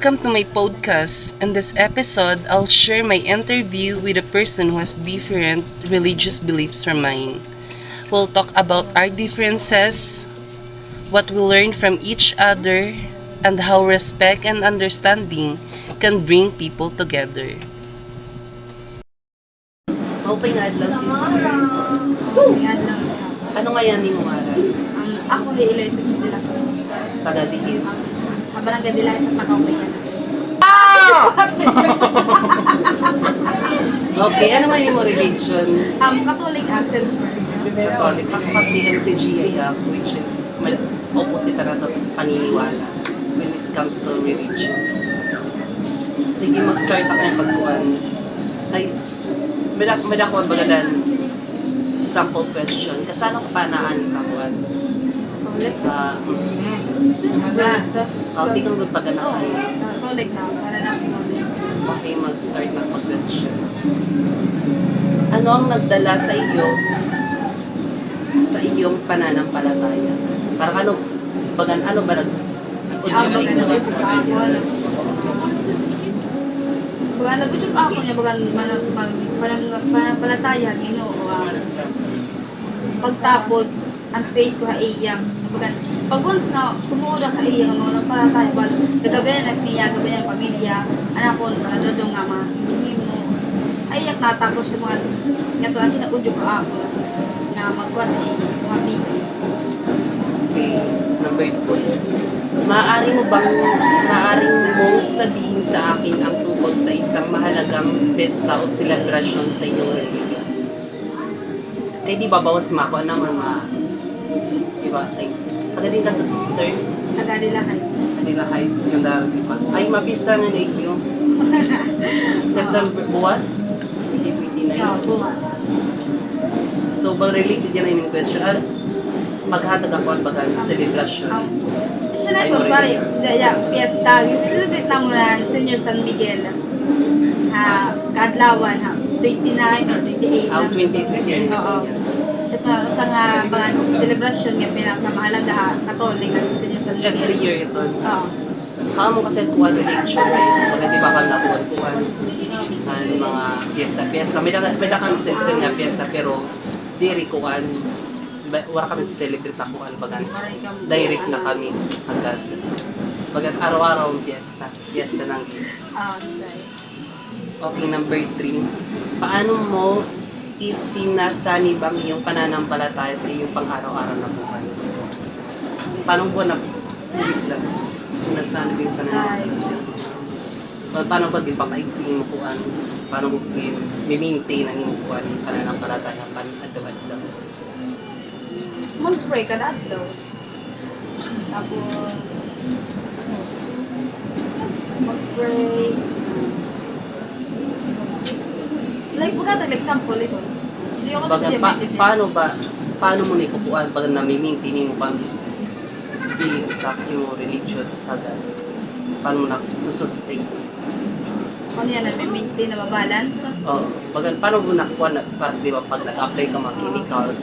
Welcome to my podcast. In this episode, I'll share my interview with a person who has different religious beliefs from mine. We'll talk about our differences, what we learn from each other, and how respect and understanding can bring people together. Open nga adlaw sister. Yan lang. Ano nga yan yung aral? Ako hiiloy sa Chidila Cruz. Taga-dikit. Barangay Dila sa Takawbayan. Okay, ano man yung religion? Catholic Accessburg. Catholic. Ako kasi MCGA which is opposite na ito paniniwala when it comes to religions. Sige, mag-start ako yung pagkuhan. Ay, madakuan bagadan sample question. Kasano ka pa naan pakuan? Catholic? Di kang good paganahan. Catholic na. Para na Okay, mag-start na pag-question. Ano ang nagdala sa iyo sa iyong pananampalataya? Parang ano ba nag-udyok ako niya, palataya, Ginoo, pagtapod, ang faith ko haiyang. Pag once na tumuda ka iyang, mga palataya, gagabayan na niya, gagabayan ang pamilya, anak ko, panadodong nga mga hindi mo, aiyak na tapos yung mga, nga to, asya nag-udyok ako, na magkuhan ay mga bigay. Okay, number 2. Maaari mong sabihin sa akin ang tungkol sa isang mahalagang pesta o selebrasyon sa inyong religion? Ay, di ba bawas mako naman di ba? Ay, pagdating ka to sister, Tagadila Heights. Manila Heights, ganda, di ba? Ay, mapista na na iyo. September, buwas? 2029. Yeah, buwas. So, bang related yan na yung question? Maghatag ako ang bagang celebration. Siya na ito, pare, fiesta, celebrate na mo na Senior San Miguel. Kaadlawan, 29 or 28. 2029. Oo. Siya pa, sa nga mga celebration nga pinakamahalaga, Catholic at Senior San Miguel. Every year ito. Oo. Mo kasi kuwan religion eh. Pag di ba kami natuwan mga fiesta. May kami sa nga fiesta pero diri kuwan. Wala kami celebrate na kuwan bagan. Direct na kami agad. Bagat araw-araw ang fiesta ng kids. Okay, number 3. Paano mo isinasanib ang iyong pananampalataya sa iyong pang-araw-araw na buhay? Paano mo sinasanib yung pananampalataya? Paano ba din papaigtingin mo kuwan? Paano mo i-maintain ang iyong kuwan yung pananampalataya pan-adab-adab? Mag-pray ka na daw. Tapos, mag-pray. Like, magkatag example ito. Hindi ako paano mo nikukuan pag nami-maintain mo pang belief sa iyong religion sa God? Paano mo na susustain? Ano yan, na-maintain na mabalance? Paano mo nakuha na, para di ba, pag nag-apply ka mga chemicals,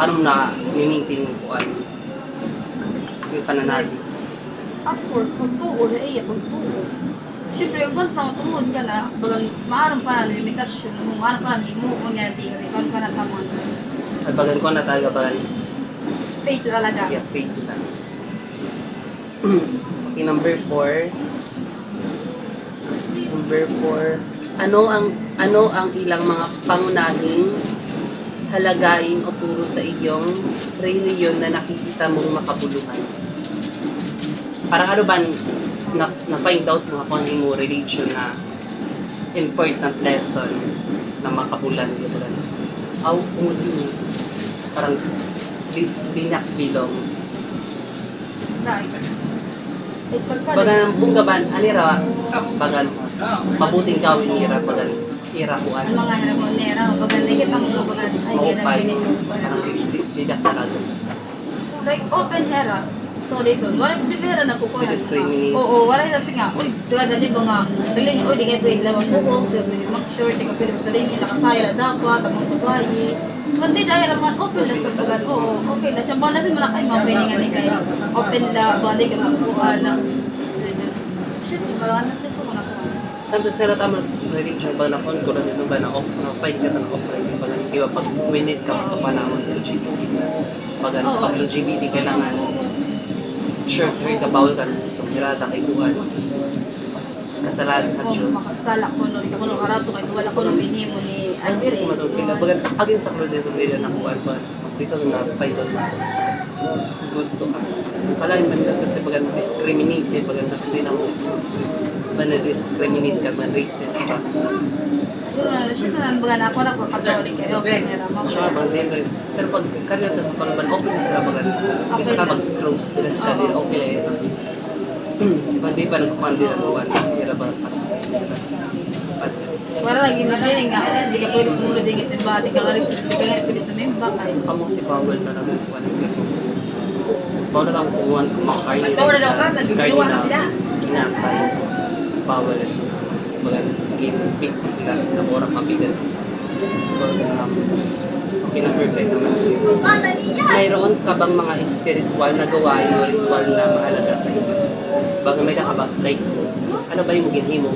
paano mo na maintain mo kuan yung pananalig? Of course, magtuo na iya, magtuo. Siyempre, once na matungod ka na, bagang maaram pa na limitasyon mo, maaram pa na mo, mga di, maaram pa na tamang. At bagan ko na talaga bagan. Faith talaga. Yeah, faith lang. Okay, number 4. Ano ang ilang mga pangunahing halagain o turo sa iyong reliyon na nakikita mong makabuluhan? Parang ano ba na-find out mo kung ano yung religion na important lesson na makabulan dito ba? How would you parang dinak bilong? Bagan bunggaban anira bagan mabuting gawin ira bagan ira kuan. Ang mga haramonera, bagang dikit ang mga bagan, ay gina Didak talaga. like open hera. So dito, wala di pera na kukuha. Discriminate. Oo, wala na nga. Uy, duwa dali ba nga. Galing oy di kay pwede lawan ko, mag-short ka pero sa rin nakasaya na dapat ang babae. Kundi dahil naman open na sa bagan. Oo, okay na siya. Bala mo na kay mga pwede nga ni kay open la, bali ka makuha na. Malangan na dito na ko. Santo sila tama religion ba na kon ko dito ba na off na fight ka na off pag di ba pag when it comes to panahon LGBT pag Oo. pag LGBT kailangan sure three ka bawal ka hirata kay kuan kasalanan ka Kung Diyos. makasala ko nun, kung ano karato kayo, wala ko nung inimo ni Ang diri ko matulog ka bagat agin sa kro dito nila na kuan ba dito na fight na good to us. Kalain man lang kasi bagat discriminated bagat na din ako discriminate ka man racist ka. Siya na baga na ako na ko Catholic kayo, okay na mo. Siya ba din pero pag kanyo ta pag man open ka bagat kasi ka mag close nila sa kanila okay Pandi pa nagkukuhan din ang buwan. Hira ba pas. Para lagi na din nga, hindi ka pwede sumunod din sa iba, di ka nga rin pwede sa memba kayo. Kamu si Powell na nagkukuhan. Mas Powell na lang kumuhan kung makarni na. Karni na kinakay. Powell. Baga, big lang na mura mabigat. Okay na perfect naman. Mayroon ka bang mga spiritual na gawain o ritual na mahalaga sa iyo? Baga may ka ba? Like, ano ba yung ginhimo?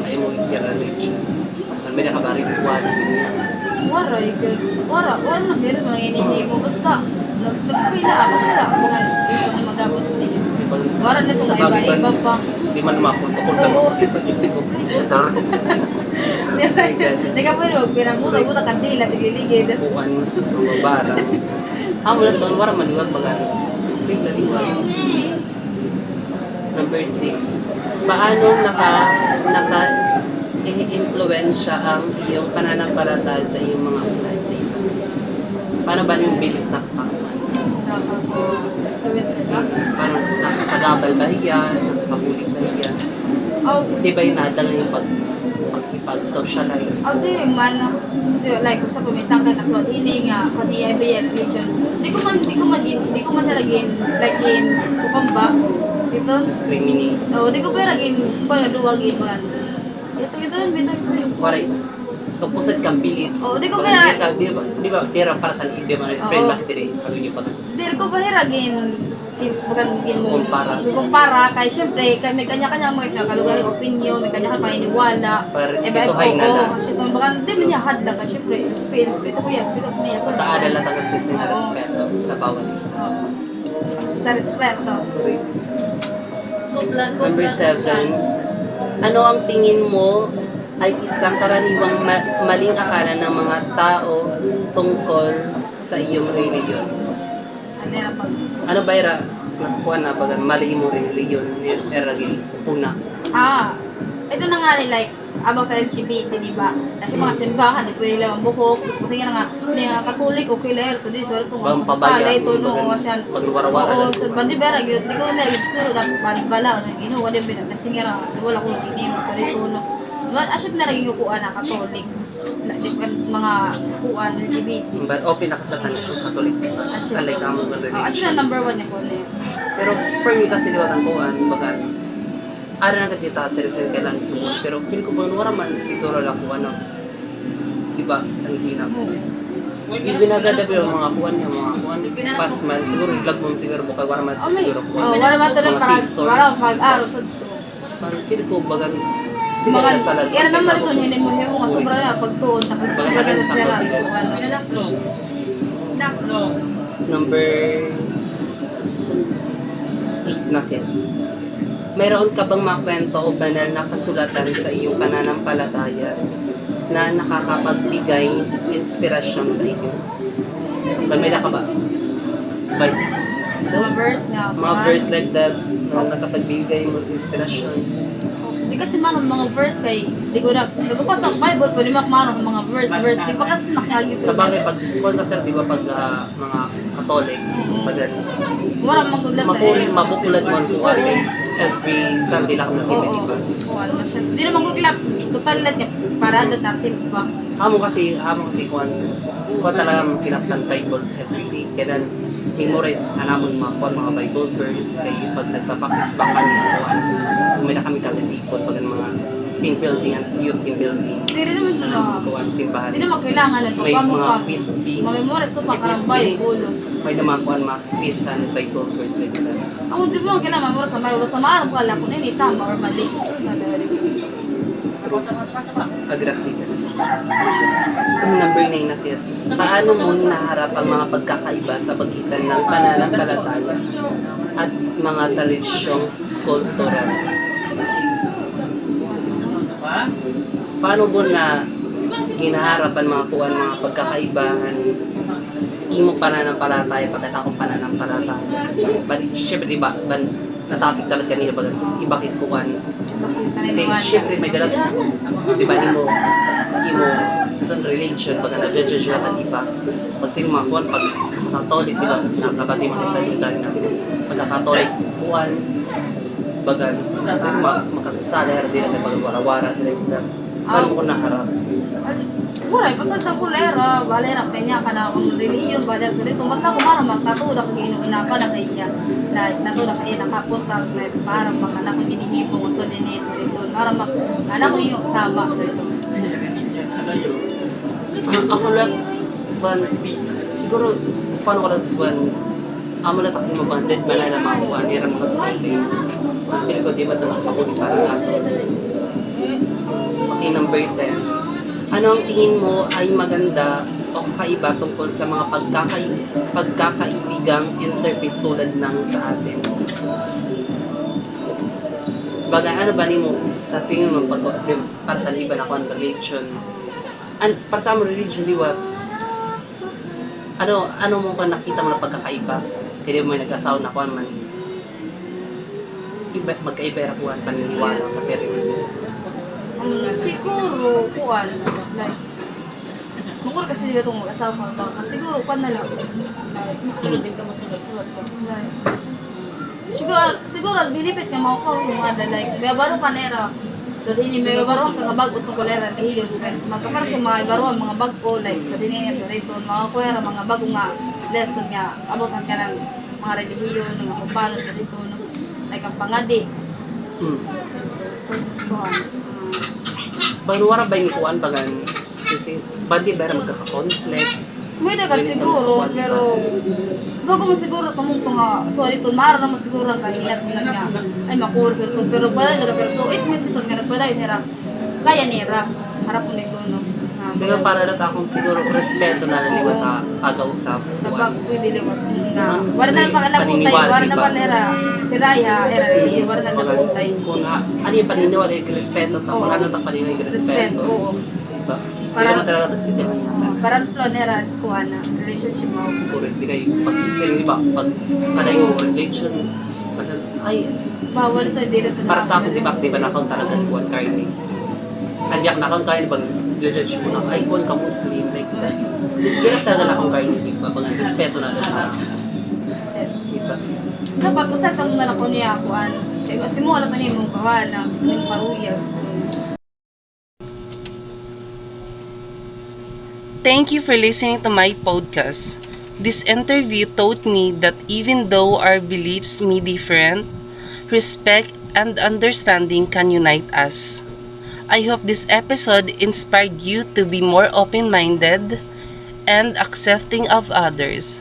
Ay mo i-reach? May ka ba ritual? Wala na meron mga inihimo. Basta, nagpila ako sila. Mga ito na magabot niya. Wala na ito nga iba-iba pa. Di man mapunta-punta mo. Di pa Diyos ko. Hindi ka pwede magpinamuta-muta kandila, tigiligid. Buwan, mga barang. Amo na ito, wala maniwag baga. Liwag. Number 6. Paano naka-influensya ang iyong pananampalataya sa iyong mga ulan sa iba? Paano ba yung bilis nakakakuan? Paano nakasagabal ba yan? Nakakabulig ba yan? Di ba yung nadala yung pag-socialize? Di rin man, like, gusto ko may sangkay na suot, hindi nga, pati IBL religion. Di ko man talagin, like in, kupang ba? Ito, Discriminate. di ko pa lagin, duwagin mga. Ito, Waray, kapusad kang beliefs. Di ko Baga, pa, di ba, di ra para sa hindi mo friend bakit dire? Ano yung pag di ko pa hiragin, Kumpara. kay syempre, kay may kanya-kanya mga nakalugaring opinion, may kanya-kanya paniniwala. Para respetuhay na lang. Kasi kung baka hindi mo niya hadlang ka, syempre, respeto ko yan, respeto ko niya. Sa taada lang ang system na Oo. respeto sa bawat isa. Sa respeto. Number 7, ano ang tingin mo ay isang karaniwang maling akala ng mga tao tungkol sa iyong religion? Ano yan pag... Ano ba ira nakuha na pag mali mo religion eragin una? Ito na nga like, about sa LGBT, di ba? Kasi mga simbahan, di pwede lang buhok. Kasi nga nga, hindi nga katulik, okay lang. So, di, so, ito Bang nga, pabaya, salay, ito, no, masyan. magluwara-wara Oo, lang. so, bandi ba, di ko na, suro, dapat bala, inuwa, di ba, kasi nga, wala kong inimo, so, di ko, no. Asyad na lagi yung kuha na katolik. Mga kuha ng LGBT. But open na ka sa Katolik. Alay ka mo religion. Asyad na number 1 niya ko na yun. Pero for me kasi diwa ng kuan baga ara na katita sa reason kailan sumunod pero feel ko ba wala man siguro lang kung ano diba ang hina ko yung binagada pero mga kuan niya mga kuan pas man siguro ilag mo siguro baka wala man siguro kuan Wala man ito na mga scissors wala pag-araw to. parang feel ko baga Mga, yan naman ito, hindi mo nga sobra na pagtuon, tapos sobra ka na pera. Number 8 na kin. Mayroon ka bang makwento o banal na kasulatan sa iyong pananampalataya na nakakapagbigay inspirasyon sa iyo? Balmeda ka ba? Bal Mga verse nga. mga verse like that na nakapagbigay mo inspirasyon. Di kasi man mga verse kay di ko pa sa Bible pwede makmano ng mga verse di pa kasi nakagit Sa bagay pag kung ka sir di ba pag mga Katolik pag wala magkulat mabukulat mo kung ano every Sunday lang na sila di ba? Ano siya. Di naman magkulat total lang niya para dot na simpa. Hamo kasi kuan talaga kinaptan Bible every day. Kaya memorize anamon mga Bible verse kay pag nagpapakis ba kami kuan may na kami kagalikod pag mga team building at youth team building. Hindi rin naman ito na. Kuwan simbahan. Hindi naman kailangan na May pagpamo mga ka. peace be. Mamemorize ito pa May peace karambay, be. ulo. May naman kuwan mga peace and Bible verse like that. Ako di ba kailangan mamemorize sa may ulo. Sa maarap ka lang kung hindi tama or mali. Agree ka. Number 9 na Fir. Paano mo hinaharap ang mga pagkakaiba sa pagitan ng pananampalataya at mga tradisyong kultural? Paano mo na ginaharap ang mga kuwan, mga pagkakaibahan imo pananampalataya pagkat akong pananampalataya? Siyempre, diba, na-topic talaga nila pag ibakit kuwan. Kasi siyempre may dalag, di ba, imo itong religion, pag na-judge natin iba, pag sino mga kuwan, pag Catholic, di ba, nakabati mo nagtalitan na pagka-Catholic kuwan, baga, makasasala, di na pag-wara-wara, di na, paano mo ko naharap? Wala, basta sa kulera, balera, kanya ka na akong religion, balera sa dito. Basta kung marang magtatuda kung inuuna pa na kaya, na natuda kaya nakapunta, na marang makana kung ginihimo ko sa dini sa dito. Marang makana ko yung tama sa dito. Ako lang, siguro, paano ko lang suwan, amo na takin mo banded ba na mga kuwan, nira mga Sunday. Pili ko, di ba ito nakapuli para sa ato? Okay, number 10. Ano ang tingin mo ay maganda o kakaiba tungkol sa mga pagkakaibigang interfaith tulad ng sa atin? Baga, ano ba mo sa tingin mo para sa iba na kung religion? Para sa among religion, di ba? Ano mo kung nakita mo na pagkakaiba? Kaya mo may nag-asawa na kuwan man. Magkaiba kuwan, paniniwala ka pero Siguro, kuwan, like, mukul kasi di ba itong mag-asawa ko ba? Siguro, kuwan na lang. Like, siguro, bilipit ka mo ko yung mga like, may baro ka nera. So, dini may baro ka nga bago itong kulera, dihilyo. Magkakar sa mga baro mga bago, like, sa dini, sa rito, mga kulera, mga bago nga lesson nga, abutan ka ng mga relihiyon, ng kung paano sa dito, like, ang pangadi. Tapos, kuwan, Banuwara ba yung kuwan bagan bandi ba na magkaka-conflict? may dagat siguro, pero bago mo siguro tumungtong nga, so ito, mara naman siguro ang kahinat na nga, ay makuro sa ito, pero pala dagat, pero so it means ito, nga pala yun, nira, kaya nira, harap mo nito, no? Siguro para na akong siguro respeto na naliwa sa aga-usap. Sa bag, pwede liwat na, wala na pakalabutay, wala na pala nira, si Raya, era, wala na nalabutay. Kung ano yung paniniwala yung respeto, kung ano ang paniniwala yung respeto. Respeto, oo. Diba? Parang- Hindi naman talaga ito yung Parang flow nira, kuha na, relationship mo. correct. Di kayo, pag sino di ba, pag panay mo religion, kasi, ay, Bawal ito, hindi rin ito. para sa akin, di ba na akong talagang kuwan karne. Kandiyak na akong karne, pag judge mo na, ay, kuwan ka Muslim, like that. Hindi na talaga na akong karne, di ba? Pag respeto na lang. Di ba? Dapat kung saan kang nalako niya kuan. Kaya simula to niya mong kawan na yung paruyas. Thank you for listening to my podcast. This interview taught me that even though our beliefs may differ, respect and understanding can unite us. I hope this episode inspired you to be more open-minded and accepting of others.